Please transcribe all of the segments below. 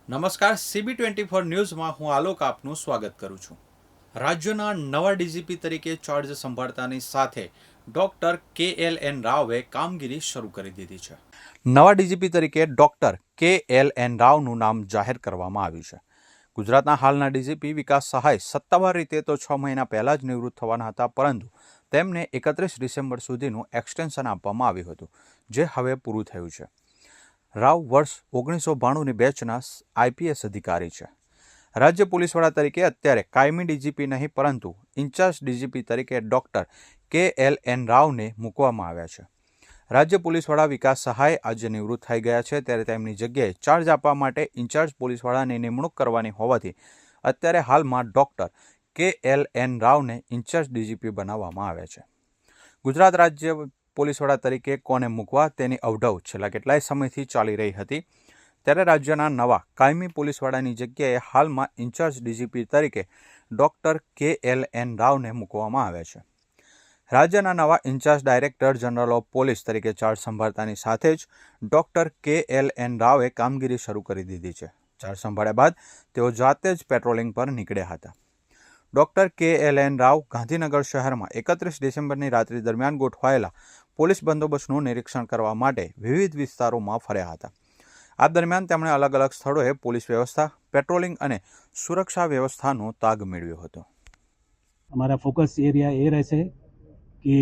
નમસ્કાર, CB24 ન્યૂઝમાં હું આલોક આપનું સ્વાગત કરું છું. રાજ્યના નવા ડીજીપી તરીકે ચાર્જ સંભાળતાની સાથે ડોક્ટર KLN રાવે કામગીરી શરૂ કરી દીધી છે. નવા ડીજીપી તરીકે ડોક્ટર KLN રાવનું નામ જાહેર કરવામાં આવ્યું છે. ગુજરાતના હાલના ડીજીપી વિકાસ સહાય સત્તાવાર રીતે તો 6 મહિના પહેલા જ નિવૃત્ત થવાના હતા, પરંતુ તેમને 31 ડિસેમ્બર સુધીનું એક્સટેન્શન આપવામાં આવ્યું હતું, જે હવે પૂરું થયું છે. રાવ વર્ષ 1992ની બેચના IPS અધિકારી છે. રાજ્ય પોલીસ વડા તરીકે અત્યારે કાયમી ડીજીપી નહીં, પરંતુ ઇન્ચાર્જ ડીજીપી તરીકે ડોક્ટર KLN રાવને મૂકવામાં આવ્યા છે. રાજ્ય પોલીસ વડા વિકાસ સહાય આજે નિવૃત્ત થઈ ગયા છે, ત્યારે તેમની જગ્યાએ ચાર્જ આપવા માટે ઇન્ચાર્જ પોલીસ વડાની નિમણૂક કરવાની હોવાથી અત્યારે હાલમાં ડોક્ટર KLN રાવને ઇન્ચાર્જ ડીજીપી બનાવવામાં આવ્યા છે. ગુજરાત રાજ્ય પોલીસ વડા તરીકે કોને મૂકવા તેની અવઢવ છેલ્લા કેટલાય સમયથી ચાલી રહી હતી, ત્યારે રાજ્યના નવા કાયમી પોલીસ વડાની જગ્યાએ હાલમાં ઇન્ચાર્જ ડીજીપી તરીકે ડોક્ટર KLN રાવને મૂકવામાં આવ્યા છે. રાજ્યના નવા in charge director general of police તરીકે ચાર્જ સંભાળતાની સાથે જ ડોક્ટર KLN રાવે કામગીરી શરૂ કરી દીધી છે. ચાર્જ સંભાળ્યા બાદ તેઓ જાતે જ પેટ્રોલિંગ પર નીકળ્યા હતા. ડોક્ટર KLN રાવ ગાંધીનગર શહેરમાં 31 ડિસેમ્બરની રાત્રિ દરમિયાન ગોઠવાયેલા પોલીસ બંદોબસ્તનું નિરીક્ષણ કરવા માટે વિવિધ વિસ્તારોમાં ફર્યા હતા. આ દરમિયાન તેમણે અલગ અલગ સ્થળોએ પોલીસ વ્યવસ્થા, પેટ્રોલિંગ અને સુરક્ષા વ્યવસ્થાનો તાગ મેળવ્યો હતો. અમારા ફોકસ એરિયા એ રહેશે કે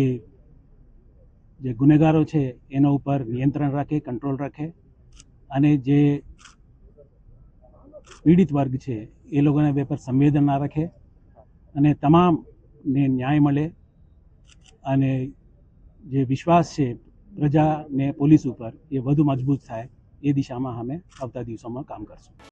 જે ગુનેગારો છે એના ઉપર નિયંત્રણ રાખે, કંટ્રોલ રાખે, અને જે પીડિત વર્ગ છે એ લોકોને બે પર સંવેદન ના રાખે અને તમામને ન્યાય મળે, અને જે વિશ્વાસ છે પ્રજાને પોલીસ ઉપર એ વધુ મજબૂત થાય, એ દિશામાં અમે આવતા દિવસોમાં કામ કરશું.